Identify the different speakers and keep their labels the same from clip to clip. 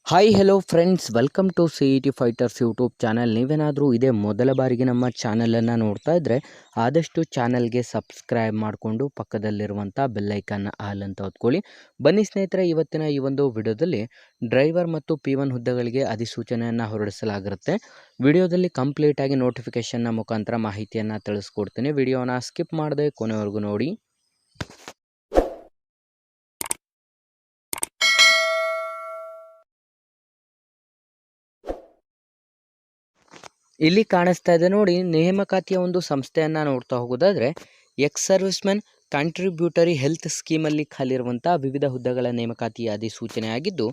Speaker 1: Hi hello friends, welcome to C E T fighters YouTube channel. ನೀವೇನಾದರೂ ಇದೇ ಮೊದಲ ಬಾರಿಗೆ ನಮ್ಮ ಚಾನಲನ್ನು ನೋಡ್ತಾ ಇದ್ದರೆ ಆದಷ್ಟು ಚಾನಲ್ಗೆ ಸಬ್ಸ್ಕ್ರೈಬ್ ಮಾಡಿಕೊಂಡು ಪಕ್ಕದಲ್ಲಿರುವಂಥ ಬೆಲ್ಲೈಕನ್ನ ಆಲ್ ಅಂತ ಹೊತ್ಕೊಳ್ಳಿ. ಬನ್ನಿ ಸ್ನೇಹಿತರೆ, ಇವತ್ತಿನ ಈ ಒಂದು ವಿಡಿಯೋದಲ್ಲಿ ಡ್ರೈವರ್ ಮತ್ತು P1 ಹುದ್ದೆಗಳಿಗೆ ಅಧಿಸೂಚನೆಯನ್ನು ಹೊರಡಿಸಲಾಗಿರುತ್ತೆ. ವಿಡಿಯೋದಲ್ಲಿ ಕಂಪ್ಲೀಟಾಗಿ ನೋಟಿಫಿಕೇಷನ್ನ ಮುಖಾಂತರ ಮಾಹಿತಿಯನ್ನು ತಿಳಿಸ್ಕೊಡ್ತೀನಿ. ವಿಡಿಯೋನ ಸ್ಕಿಪ್ ಮಾಡದೆ ಕೊನೆವರೆಗೂ ನೋಡಿ. ಇಲ್ಲಿ ಕಾಣಿಸ್ತಾ ಇದೆ ನೋಡಿ, ನೇಮಕಾತಿಯ ಒಂದು ಸಂಸ್ಥೆಯನ್ನು ನೋಡ್ತಾ ಹೋಗೋದಾದರೆ ಎಕ್ಸ್ ಸರ್ವಿಸ್ಮೆನ್ ಕಾಂಟ್ರಿಬ್ಯೂಟರಿ ಹೆಲ್ತ್ ಸ್ಕೀಮಲ್ಲಿ ಖಾಲಿರುವಂಥ ವಿವಿಧ ಹುದ್ದೆಗಳ ನೇಮಕಾತಿಯ ಅಧಿಸೂಚನೆ ಆಗಿದ್ದು,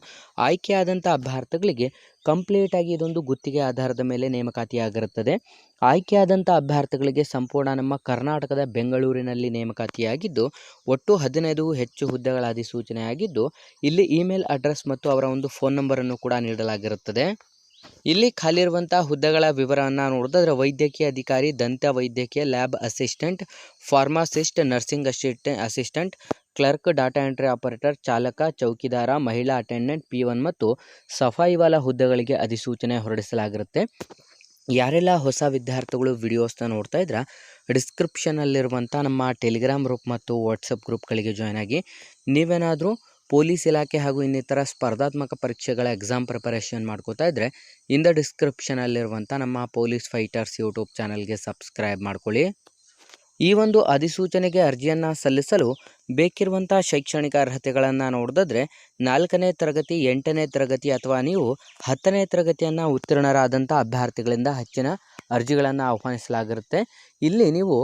Speaker 1: ಆಯ್ಕೆಯಾದಂಥ ಅಭ್ಯರ್ಥಿಗಳಿಗೆ ಕಂಪ್ಲೀಟಾಗಿ ಇದೊಂದು ಗುತ್ತಿಗೆ ಆಧಾರದ ಮೇಲೆ ನೇಮಕಾತಿಯಾಗಿರುತ್ತದೆ. ಆಯ್ಕೆಯಾದಂಥ ಅಭ್ಯರ್ಥಿಗಳಿಗೆ ಸಂಪೂರ್ಣ ನಮ್ಮ ಕರ್ನಾಟಕದ ಬೆಂಗಳೂರಿನಲ್ಲಿ ನೇಮಕಾತಿಯಾಗಿದ್ದು, ಒಟ್ಟು 15 ಹೆಚ್ಚು ಹುದ್ದೆಗಳ ಅಧಿಸೂಚನೆ ಆಗಿದ್ದು, ಇಲ್ಲಿ ಇಮೇಲ್ ಅಡ್ರೆಸ್ ಮತ್ತು ಅವರ ಒಂದು ಫೋನ್ ನಂಬರನ್ನು ಕೂಡ ನೀಡಲಾಗಿರುತ್ತದೆ. ಇಲ್ಲಿ ಖಾಲಿರುವಂಥ ಹುದ್ದೆಗಳ ವಿವರವನ್ನು ನೋಡಿದ್ರೆ ವೈದ್ಯಕೀಯ ಅಧಿಕಾರಿ, ದಂತ ವೈದ್ಯಕೀಯ, lab assistant, pharmacist, nursing assistant, clerk, data entry operator, ಚಾಲಕ, ಚೌಕಿದಾರ, ಮಹಿಳಾ ಅಟೆಂಡೆಂಟ್, P1 ಮತ್ತು ಸಫಾಯಿವಾಲ ಹುದ್ದೆಗಳಿಗೆ ಅಧಿಸೂಚನೆ ಹೊರಡಿಸಲಾಗಿರುತ್ತೆ. ಯಾರೆಲ್ಲ ಹೊಸ ವಿದ್ಯಾರ್ಥಿಗಳು ವಿಡಿಯೋಸ್ನ ನೋಡ್ತಾ ಇದ್ರೆ ಡಿಸ್ಕ್ರಿಪ್ಷನಲ್ಲಿರುವಂಥ ನಮ್ಮ ಟೆಲಿಗ್ರಾಮ್ ಗ್ರೂಪ್ ಮತ್ತು ವಾಟ್ಸಪ್ ಗ್ರೂಪ್ಗಳಿಗೆ ಜಾಯ್ನ್ ಆಗಿ. ನೀವೇನಾದರೂ ಪೊಲೀಸ್ ಇಲಾಖೆ ಹಾಗೂ ಇನ್ನಿತರ ಸ್ಪರ್ಧಾತ್ಮಕ ಪರೀಕ್ಷೆಗಳ ಎಕ್ಸಾಮ್ ಪ್ರಿಪರೇಷನ್ ಮಾಡ್ಕೋತಾ ಇದ್ದರೆ ಡಿಸ್ಕ್ರಿಪ್ಷನಲ್ಲಿರುವಂಥ ನಮ್ಮ ಪೊಲೀಸ್ ಫೈಟರ್ಸ್ ಯೂಟ್ಯೂಬ್ ಚಾನಲ್ಗೆ ಸಬ್ಸ್ಕ್ರೈಬ್ ಮಾಡ್ಕೊಳ್ಳಿ. ಈ ಒಂದು ಅಧಿಸೂಚನೆಗೆ ಅರ್ಜಿಯನ್ನು ಸಲ್ಲಿಸಲು ಬೇಕಿರುವಂಥ ಶೈಕ್ಷಣಿಕ ಅರ್ಹತೆಗಳನ್ನು ನೋಡಿದ್ರೆ 4ನೇ ತರಗತಿ, 8ನೇ ತರಗತಿ ಅಥವಾ ನೀವು 10ನೇ ತರಗತಿಯನ್ನು ಉತ್ತೀರ್ಣರಾದಂಥ ಅಭ್ಯರ್ಥಿಗಳಿಂದ ಹೆಚ್ಚಿನ ಅರ್ಜಿಗಳನ್ನು ಆಹ್ವಾನಿಸಲಾಗಿರುತ್ತೆ. ಇಲ್ಲಿ ನೀವು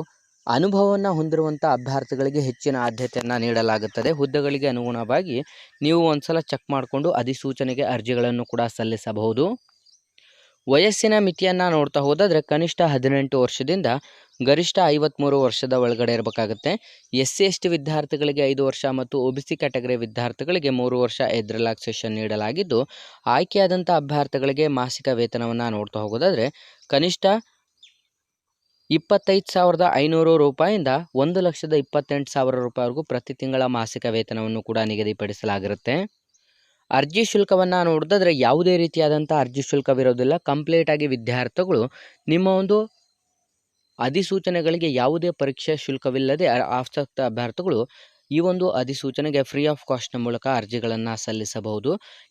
Speaker 1: ಅನುಭವವನ್ನು ಹೊಂದಿರುವಂಥ ಅಭ್ಯರ್ಥಿಗಳಿಗೆ ಹೆಚ್ಚಿನ ಆದ್ಯತೆಯನ್ನು ನೀಡಲಾಗುತ್ತದೆ. ಹುದ್ದೆಗಳಿಗೆ ಅನುಗುಣವಾಗಿ ನೀವು ಒಂದ್ಸಲ ಚೆಕ್ ಮಾಡಿಕೊಂಡು ಅಧಿಸೂಚನೆಗೆ ಅರ್ಜಿಗಳನ್ನು ಕೂಡ ಸಲ್ಲಿಸಬಹುದು. ವಯಸ್ಸಿನ ಮಿತಿಯನ್ನು ನೋಡ್ತಾ ಹೋದಾದರೆ ಕನಿಷ್ಠ 18 ವರ್ಷದಿಂದ ಗರಿಷ್ಠ 53 ವರ್ಷದ ಒಳಗಡೆ ಇರಬೇಕಾಗುತ್ತೆ. SC ST ವಿದ್ಯಾರ್ಥಿಗಳಿಗೆ 5 ವರ್ಷ ಮತ್ತು OBC ಕ್ಯಾಟಗರಿ ವಿದ್ಯಾರ್ಥಿಗಳಿಗೆ 3 ವರ್ಷ ಏಜ್ ರಿಲ್ಯಾಕ್ಸೇಷನ್ ನೀಡಲಾಗಿದ್ದು, ಆಯ್ಕೆಯಾದಂಥ ಅಭ್ಯರ್ಥಿಗಳಿಗೆ ಮಾಸಿಕ ವೇತನವನ್ನು ನೋಡ್ತಾ ಹೋಗೋದಾದರೆ ಕನಿಷ್ಠ 25,500 ರೂಪಾಯಿಂದ 1,28,000 ರೂಪಾಯಿವರೆಗೂ ಪ್ರತಿ ತಿಂಗಳ ಮಾಸಿಕ ವೇತನವನ್ನು ಕೂಡ ನಿಗದಿಪಡಿಸಲಾಗಿರುತ್ತೆ. ಅರ್ಜಿ ಶುಲ್ಕವನ್ನು ನೋಡಿದ್ರೆ ಯಾವುದೇ ರೀತಿಯಾದಂಥ ಅರ್ಜಿ ಶುಲ್ಕವಿರೋದಿಲ್ಲ. ಕಂಪ್ಲೀಟಾಗಿ ವಿದ್ಯಾರ್ಥಿಗಳು ನಿಮ್ಮ ಒಂದು ಅಧಿಸೂಚನೆಗಳಿಗೆ ಯಾವುದೇ ಪರೀಕ್ಷೆ ಶುಲ್ಕವಿಲ್ಲದೆ ಆಸಕ್ತ ಅಭ್ಯರ್ಥಿಗಳು ಈ ಒಂದು ಅಧಿಸೂಚನೆಗೆ ಫ್ರೀ ಆಫ್ ಕಾಸ್ಟ್ನ ಮೂಲಕ ಅರ್ಜಿಗಳನ್ನು ಸಲ್ಲಿಸಬಹುದು.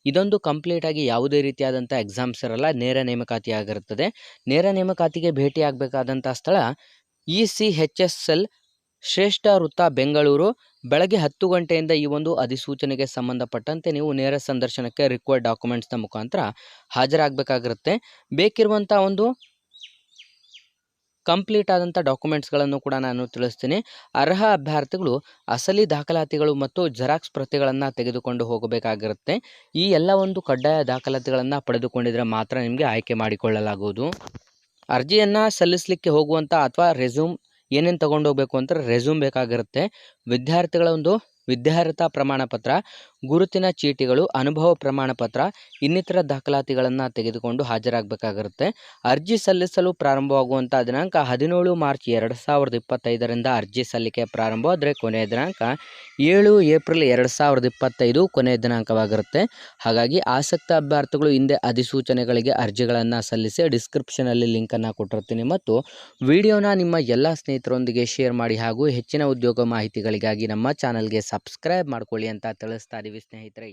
Speaker 1: ಇದೊಂದು ಕಂಪ್ಲೀಟಾಗಿ ಯಾವುದೇ ರೀತಿಯಾದಂಥ ಎಕ್ಸಾಮ್ಸ್ ಇರಲ್ಲ, ನೇರ ನೇಮಕಾತಿಯಾಗಿರುತ್ತದೆ. ನೇರ ನೇಮಕಾತಿಗೆ ಭೇಟಿಯಾಗಬೇಕಾದಂಥ ಸ್ಥಳ ECHSL ಶ್ರೇಷ್ಠ ವೃತ್ತ, ಬೆಂಗಳೂರು. ಬೆಳಗ್ಗೆ 10 ಗಂಟೆಯಿಂದ ಈ ಒಂದು ಅಧಿಸೂಚನೆಗೆ ಸಂಬಂಧಪಟ್ಟಂತೆ ನೀವು ನೇರ ಸಂದರ್ಶನಕ್ಕೆ ರಿಕ್ವೈರ್ಡ್ ಡಾಕ್ಯುಮೆಂಟ್ಸ್ನ ಮುಖಾಂತರ ಹಾಜರಾಗಬೇಕಾಗಿರುತ್ತೆ. ಬೇಕಿರುವಂಥ ಒಂದು ಕಂಪ್ಲೀಟ್ ಆದಂಥ ಡಾಕ್ಯುಮೆಂಟ್ಸ್ಗಳನ್ನು ಕೂಡ ನಾನು ತಿಳಿಸ್ತೀನಿ. ಅರ್ಹ ಅಭ್ಯರ್ಥಿಗಳು ಅಸಲಿ ದಾಖಲಾತಿಗಳು ಮತ್ತು ಜೆರಾಕ್ಸ್ ಪ್ರತಿಗಳನ್ನು ತೆಗೆದುಕೊಂಡು ಹೋಗಬೇಕಾಗಿರುತ್ತೆ. ಈ ಎಲ್ಲ ಒಂದು ಕಡ್ಡಾಯ ದಾಖಲಾತಿಗಳನ್ನು ಪಡೆದುಕೊಂಡಿದ್ರೆ ಮಾತ್ರ ನಿಮಗೆ ಆಯ್ಕೆ ಮಾಡಿಕೊಳ್ಳಲಾಗುವುದು. ಅರ್ಜಿಯನ್ನು ಸಲ್ಲಿಸಲಿಕ್ಕೆ ಹೋಗುವಂಥ ಅಥವಾ ರೆಸ್ಯೂಮ್ ಏನೇನು ತೊಗೊಂಡು ಹೋಗಬೇಕು ಅಂತ ರೆಸ್ಯೂಮ್ ಬೇಕಾಗಿರುತ್ತೆ. ವಿದ್ಯಾರ್ಥಿಗಳ ಒಂದು ವಿದ್ಯಾರ್ಹತಾ ಪ್ರಮಾಣ ಪತ್ರ, ಗುರುತಿನ ಚೀಟಿಗಳು, ಅನುಭವ ಪ್ರಮಾಣ ಪತ್ರ, ಇನ್ನಿತರ ದಾಖಲಾತಿಗಳನ್ನು ತೆಗೆದುಕೊಂಡು ಹಾಜರಾಗಬೇಕಾಗಿರುತ್ತೆ. ಅರ್ಜಿ ಸಲ್ಲಿಸಲು ಪ್ರಾರಂಭವಾಗುವಂಥ ದಿನಾಂಕ 17 ಮಾರ್ಚ್ 2025ರಿಂದ ಅರ್ಜಿ ಸಲ್ಲಿಕೆ ಪ್ರಾರಂಭವಾದರೆ ಕೊನೆಯ ದಿನಾಂಕ 7 ಏಪ್ರಿಲ್ 2025 ಕೊನೆಯ ದಿನಾಂಕವಾಗಿರುತ್ತೆ. ಹಾಗಾಗಿ ಆಸಕ್ತ ಅಭ್ಯರ್ಥಿಗಳು ಹಿಂದೆ ಅಧಿಸೂಚನೆಗಳಿಗೆ ಅರ್ಜಿಗಳನ್ನು ಸಲ್ಲಿಸಿ ಡಿಸ್ಕ್ರಿಪ್ಷನಲ್ಲಿ ಲಿಂಕನ್ನು ಕೊಟ್ಟಿರ್ತೀನಿ ಮತ್ತು ವಿಡಿಯೋನ ನಿಮ್ಮ ಎಲ್ಲ ಸ್ನೇಹಿತರೊಂದಿಗೆ ಶೇರ್ ಮಾಡಿ ಹಾಗೂ ಹೆಚ್ಚಿನ ಉದ್ಯೋಗ ಮಾಹಿತಿಗಳಿಗಾಗಿ ನಮ್ಮ ಚಾನಲ್ಗೆ ಸಬ್ಸ್ಕ್ರೈಬ್ ಮಾಡ್ಕೊಳ್ಳಿ ಅಂತ ತಿಳಿಸ್ತಾ ಇದ್ದೀವಿ ಸ್ನೇಹಿತರೆ.